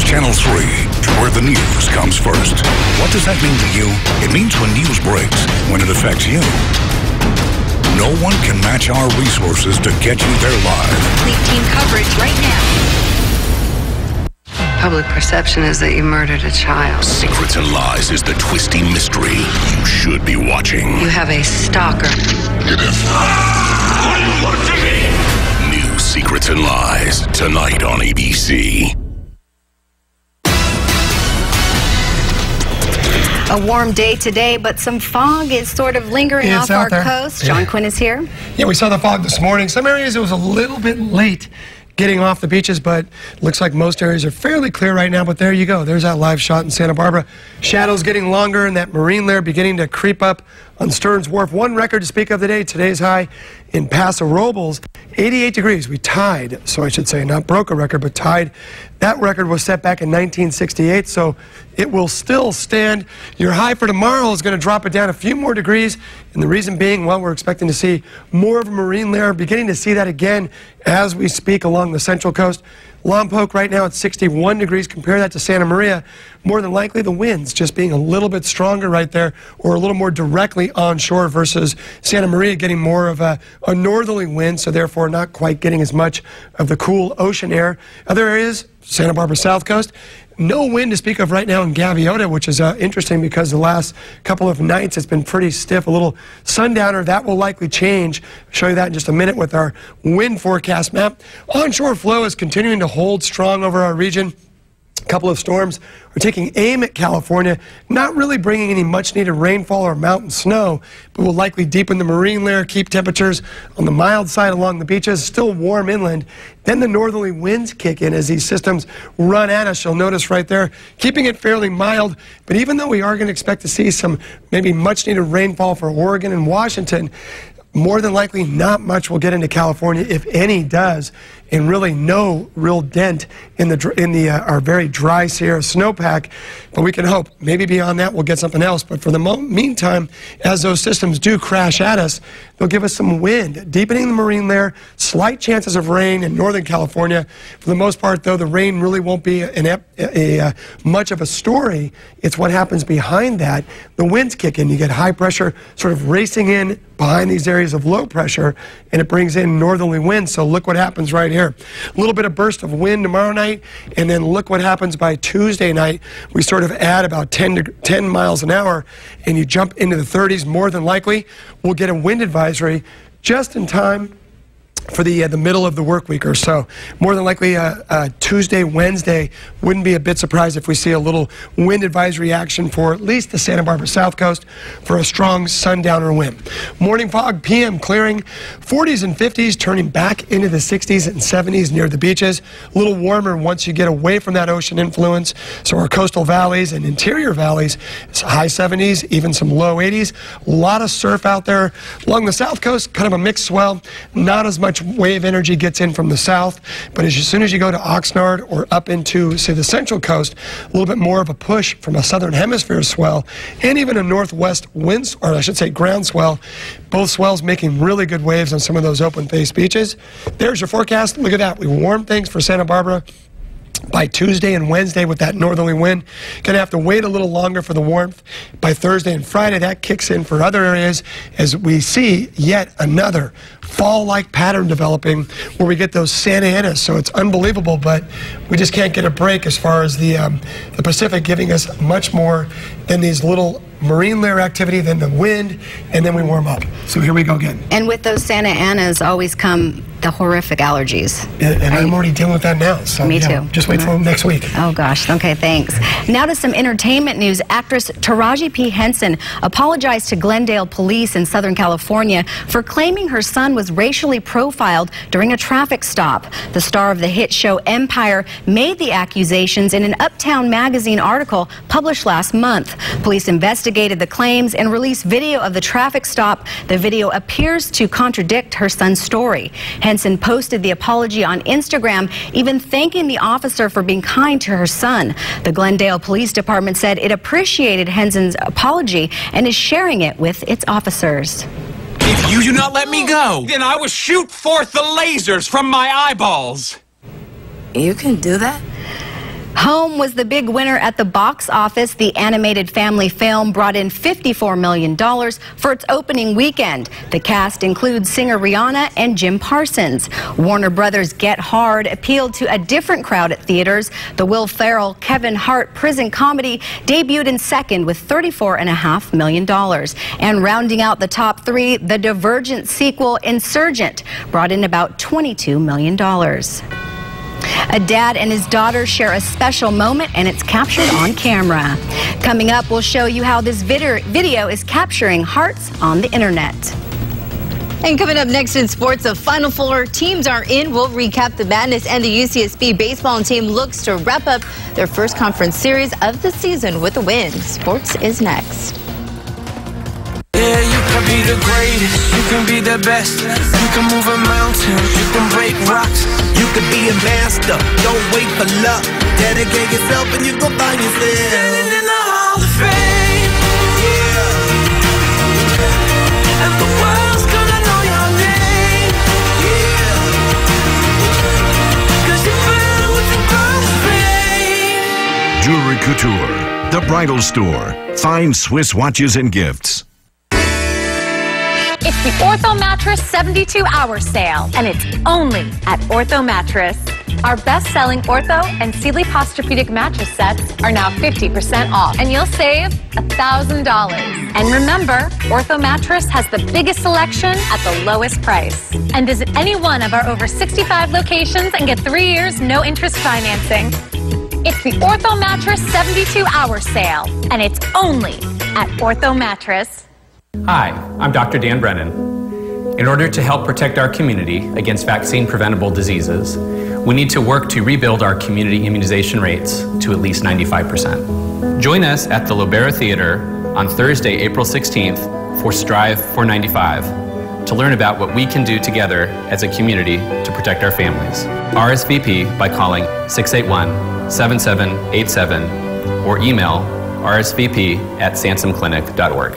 Channel 3, where the news comes first. What does that mean to you? It means when news breaks, when it affects you. No one can match our resources to get you there live. Complete team coverage right now. Public perception is that you murdered a child. Secrets and Lies is the twisty mystery you should be watching. You have a stalker. What are you watching me? New Secrets and Lies, tonight on ABC. A warm day today, but some fog is sort of lingering off our coast. John Quinn is here. Yeah, we saw the fog this morning. Some areas it was a little bit late getting off the beaches, but looks like most areas are fairly clear right now. But there you go. There's that live shot in Santa Barbara. Shadows getting longer and that marine layer beginning to creep up on Stearns Wharf. One record to speak of today. Today's high in Paso Robles, 88 degrees. We tied, so I should say, not broke a record, but tied That record was set back in 1968, so it will still stand. Your high for tomorrow is going to drop it down a few more degrees, and the reason being, well, we're expecting to see more of a marine layer, beginning to see that again as we speak along the central coast. Lompoc right now at 61 degrees. Compare that to Santa Maria. More than likely the winds just being a little bit stronger right there, or a little more directly onshore, versus Santa Maria getting more of a northerly wind, so therefore not quite getting as much of the cool ocean air. Other areas, Santa Barbara South Coast, no wind to speak of right now in Gaviota, which is interesting because the last couple of nights it's been pretty stiff. A little sundowner, that will likely change. I'll show you that in just a minute with our wind forecast map. Onshore flow is continuing to hold strong over our region. A couple of storms are taking aim at California, not really bringing any much needed rainfall or mountain snow, but will likely deepen the marine layer, keep temperatures on the mild side along the beaches, still warm inland. Then the northerly winds kick in as these systems run at us. You'll notice right there, keeping it fairly mild, but even though we are going to expect to see some maybe much needed rainfall for Oregon and Washington, more than likely not much will get into California, if any does, and really no real dent in our very dry Sierra snowpack. But we can hope maybe beyond that we'll get something else. But for the meantime, as those systems do crash at us, they'll give us some wind, deepening the marine layer, slight chances of rain in Northern California. For the most part, though, the rain really won't be much of a story. It's what happens behind that. The winds kick in. You get high pressure sort of racing in behind these areas of low pressure, and it brings in northerly winds. So look what happens right here. A little bit of burst of wind tomorrow night, and then look what happens by Tuesday night. We sort of add about 10 miles an hour, and you jump into the 30s. More than likely, we'll get a wind advisory just in time for the middle of the work week or so. More than likely Tuesday, Wednesday, wouldn't be a bit surprised if we see a little wind advisory action for at least the Santa Barbara South Coast for a strong sundowner wind. Morning fog, PM clearing, 40s and 50s turning back into the 60s and 70s near the beaches. A little warmer once you get away from that ocean influence. So our coastal valleys and interior valleys, it's high 70s, even some low 80s. A lot of surf out there. Along the South Coast, kind of a mixed swell, not as much wave energy gets in from the south, but as soon as you go to Oxnard or up into, say, the central coast, a little bit more of a push from a southern hemisphere swell, and even a northwest wind, or I should say ground swell. Both swells making really good waves on some of those open-faced beaches. There's your forecast. Look at that. We warm things for Santa Barbara by Tuesday and Wednesday with that northerly wind. Going to have to wait a little longer for the warmth. By Thursday and Friday, that kicks in for other areas as we see yet another fall-like pattern developing where we get those Santa Anas. So it's unbelievable, but we just can't get a break as far as the Pacific giving us much more than these little marine layer activity, then the wind, and then we warm up. So here we go again. And with those Santa Anas always come the horrific allergies. And I'm already dealing with that now. So me too. Just wait for next week. Oh gosh. Okay, thanks. Now to some entertainment news. Actress Taraji P. Henson apologized to Glendale police in Southern California for claiming her son was racially profiled during a traffic stop. The star of the hit show Empire made the accusations in an Uptown magazine article published last month. Police investigated the claims and released video of the traffic stop. The video appears to contradict her son's story. Henson posted the apology on Instagram, even thanking the officer for being kind to her son. The Glendale Police Department said it appreciated Henson's apology and is sharing it with its officers. If you do not let me go, then I will shoot forth the lasers from my eyeballs. You can do that? Home was the big winner at the box office. The animated family film brought in $54 million for its opening weekend. The cast includes singer Rihanna and Jim Parsons. Warner Brothers' Get Hard appealed to a different crowd at theaters. The Will Ferrell, Kevin Hart prison comedy debuted in second with $34.5 million. And rounding out the top three, the Divergent sequel Insurgent brought in about $22 million. A dad and his daughter share a special moment, and it's captured on camera. Coming up, we'll show you how this video is capturing hearts on the internet. And coming up next in sports, the Final Four teams are in. We'll recap the madness, and the UCSB baseball team looks to wrap up their first conference series of the season with a win. Sports is next. Yeah, you can be the greatest, you can be the best. You can move a mountain, you can break rocks. You could be a master. Don't wait for luck. Dedicate yourself and you gon' find yourself standing in the Hall of Fame. Yeah. And the world's gonna know your name. Yeah. 'Cause you burn with the gold flame. Jewelry Couture, the bridal store. Fine Swiss watches and gifts. It's the Ortho Mattress 72-hour sale, and it's only at Ortho Mattress. Our best-selling Ortho and Sealy Posturepedic mattress sets are now 50% off, and you'll save $1,000. And remember, Ortho Mattress has the biggest selection at the lowest price. And visit any one of our over 65 locations and get 3 years no-interest financing. It's the Ortho Mattress 72-hour sale, and it's only at Ortho Mattress. Hi, I'm Dr. Dan Brennan. In order to help protect our community against vaccine-preventable diseases, we need to work to rebuild our community immunization rates to at least 95%. Join us at the Lobera Theater on Thursday, April 16th for Strive for 95 to learn about what we can do together as a community to protect our families. RSVP by calling 681-7787 or email rsvp@sansomclinic.org.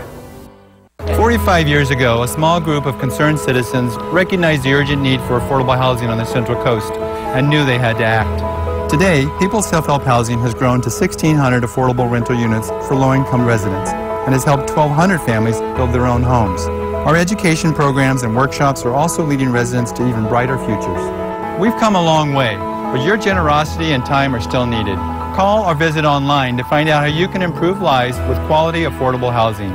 45 years ago, a small group of concerned citizens recognized the urgent need for affordable housing on the Central Coast and knew they had to act. Today, People's Self-Help Housing has grown to 1,600 affordable rental units for low-income residents and has helped 1,200 families build their own homes. Our education programs and workshops are also leading residents to even brighter futures. We've come a long way, but your generosity and time are still needed. Call or visit online to find out how you can improve lives with quality, affordable housing.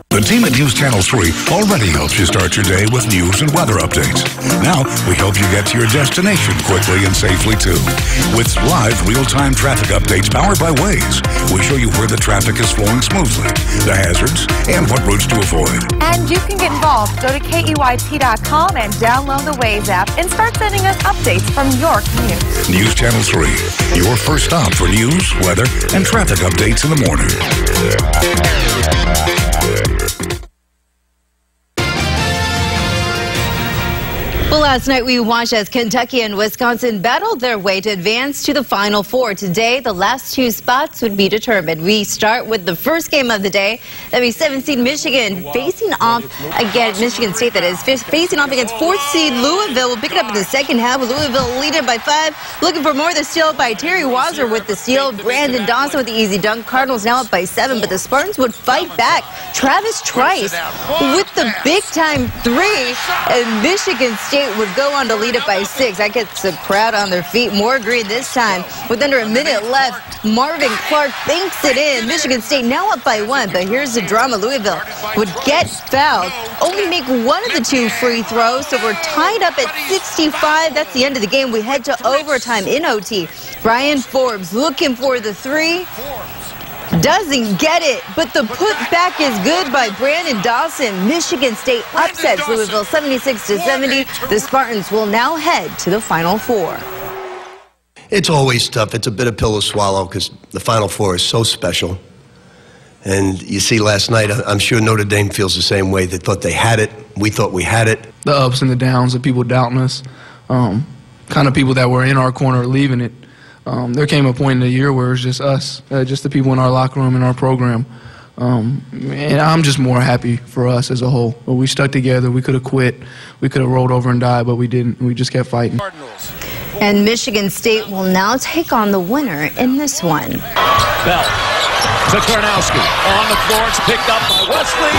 The team at News Channel 3 already helps you start your day with news and weather updates. Now, we help you get to your destination quickly and safely, too. With live, real-time traffic updates powered by Waze, we show you where the traffic is flowing smoothly, the hazards, and what routes to avoid. And you can get involved. Go to KEYT.com and download the Waze app and start sending us updates from your commute. News Channel 3, your first stop for news, weather, and traffic updates in the morning. Well, last night we watched as Kentucky and Wisconsin battled their way to advance to the Final Four. Today, the last two spots would be determined. We start with the first game of the day. That'd be 7th seed Michigan facing off against Michigan State, that is, facing off against 4th seed Louisville. We'll pick it up in the second half. Louisville leading by 5. Looking for more. The steal by Terry Wazzer with the steal. Brandon Dawson with the easy dunk. Cardinals now up by 7, but the Spartans would fight back. Travis Trice with the big-time 3, and Michigan State would go on to lead it by 6. That gets the crowd on their feet. More green this time. With under a minute left, Marvin Clark banks it in. Michigan State now up by 1, but here's the drama. Louisville would get fouled, only make one of the 2 free throws, so we're tied up at 65. That's the end of the game. We head to overtime in OT. Brian Forbes looking for the 3. Doesn't get it, but the putback is good by Brandon Dawson. Michigan State upsets Louisville 76-70. The Spartans will now head to the Final Four. It's always tough. It's a bitter pill to swallow because the Final Four is so special. And you see last night, I'm sure Notre Dame feels the same way. They thought they had it. We thought we had it. The ups and the downs of people doubting us, kind of people that were in our corner leaving it. There came a point in the year where it was just us, just the people in our locker room and our program. And I'm just more happy for us as a whole. But we stuck together. We could have quit. We could have rolled over and died, but we didn't. We just kept fighting. And Michigan State will now take on the winner in this one. Bell to Karnowski. On the floor. It's picked up by Wesley.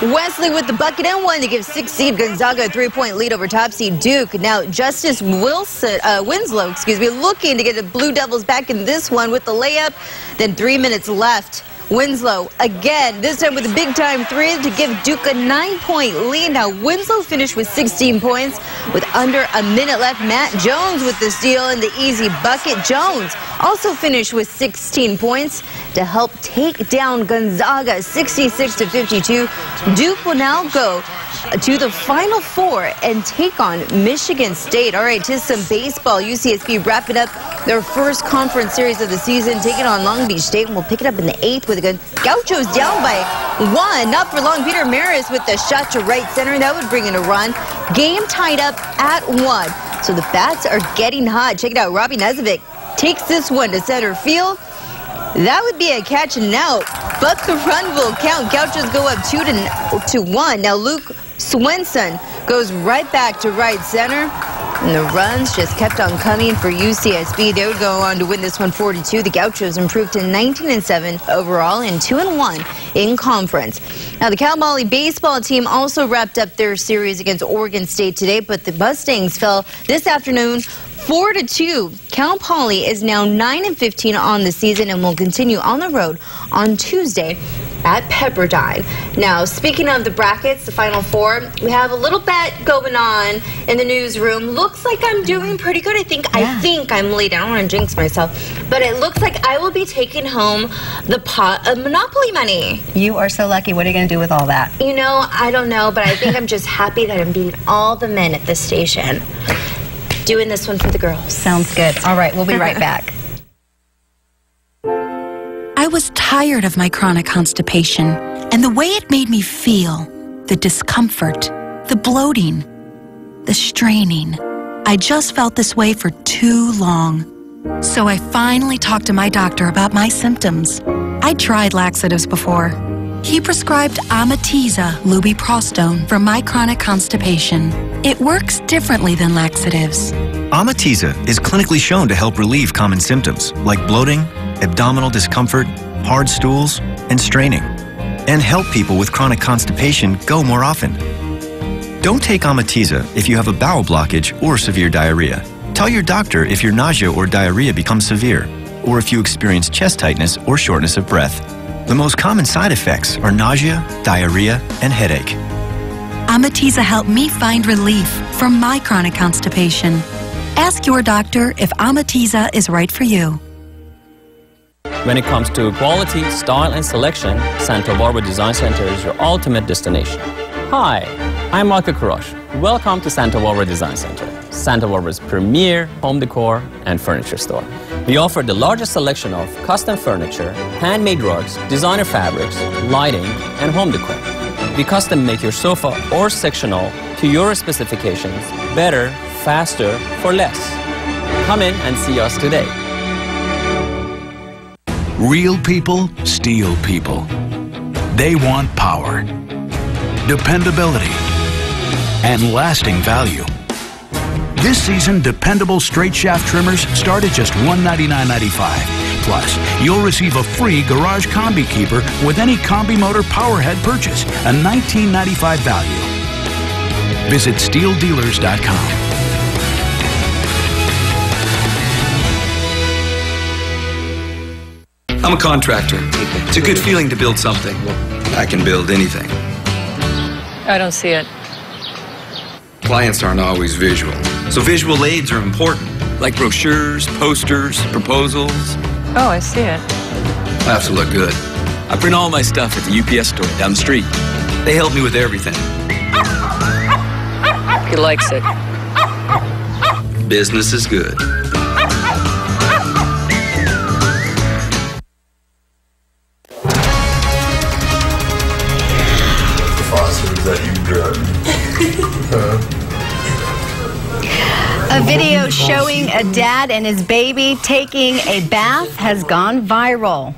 Wesley with the bucket and 1 to give 6th seed Gonzaga a 3-point lead over top seed Duke. Now Justice Winslow, looking to get the Blue Devils back in this one with the layup. Then 3 minutes left. Winslow again, this time with a big-time 3 to give Duke a 9-point lead. Now Winslow finished with 16 points with under a minute left. Matt Jones with the steal and the easy bucket. Jones also finished with 16 points to help take down Gonzaga 66-52. Duke will now go to the Final Four and take on Michigan State. All right, to some baseball. UCSB wrapping up their first conference series of the season, taking on Long Beach State, and we'll pick it up in the 8th with a good Gauchos down by 1. Not for long. Peter Maris with the shot to right center. That would bring in a run. Game tied up at 1. So the bats are getting hot. Check it out. Robbie Nezovic takes this one to center field. That would be a catch and out, but the run will count. Gauchos go up 2-1. Now Luke Swenson goes right back to right center, and the runs just kept on coming for UCSB. They would go on to win this one 4-2. The Gauchos improved to 19-7 overall and 2-1 in conference. Now the Cal Poly baseball team also wrapped up their series against Oregon State today, but the Mustangs fell this afternoon 4-2. Cal Poly is now 9-15 on the season and will continue on the road on Tuesday at Pepperdine. Now, speaking of the brackets, the Final Four, we have a little bet going on in the newsroom. Looks like I'm doing pretty good. I think I'm leading. I don't want to jinx myself, but it looks like I will be taking home the pot of Monopoly money. You are so lucky. What are you going to do with all that? You know, I don't know, but I think I'm just happy that I'm beating all the men at this station. Doing this one for the girls. Sounds good. All right, we'll be right back. I was tired of my chronic constipation and the way it made me feel. The discomfort, the bloating, the straining. I just felt this way for too long. So I finally talked to my doctor about my symptoms. I tried laxatives before. He prescribed Amatiza lubiprostone for my chronic constipation. It works differently than laxatives. Amatiza is clinically shown to help relieve common symptoms like bloating, abdominal discomfort, hard stools, and straining, and help people with chronic constipation go more often. Don't take Amatiza if you have a bowel blockage or severe diarrhea. Tell your doctor if your nausea or diarrhea becomes severe, or if you experience chest tightness or shortness of breath. The most common side effects are nausea, diarrhea, and headache. Amatiza helped me find relief from my chronic constipation. Ask your doctor if Amatiza is right for you. When it comes to quality, style, and selection, Santa Barbara Design Center is your ultimate destination. Hi, I'm Michael Kurosh. Welcome to Santa Barbara Design Center, Santa Barbara's premier home decor and furniture store. We offer the largest selection of custom furniture, handmade rugs, designer fabrics, lighting, and home decor. We custom make your sofa or sectional to your specifications, better, faster, for less. Come in and see us today. Real people steal people. They want power, dependability, and lasting value. This season, dependable straight shaft trimmers start at just $199.95. Plus, you'll receive a free garage combi keeper with any combi motor powerhead purchase, a $19.95 value. Visit SteelDealers.com. I'm a contractor. It's a good feeling to build something. I can build anything. I don't see it. Clients aren't always visual, so visual aids are important, like brochures, posters, proposals. Oh, I see it. I have to look good. I print all my stuff at the UPS store down the street. They help me with everything. He likes it. Business is good. A video showing a dad and his baby taking a bath has gone viral.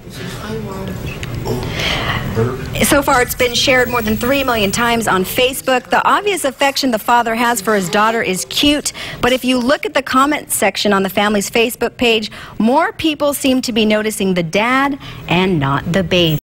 So far, it's been shared more than 3 million times on Facebook. The obvious affection the father has for his daughter is cute, but if you look at the comment section on the family's Facebook page, more people seem to be noticing the dad and not the baby.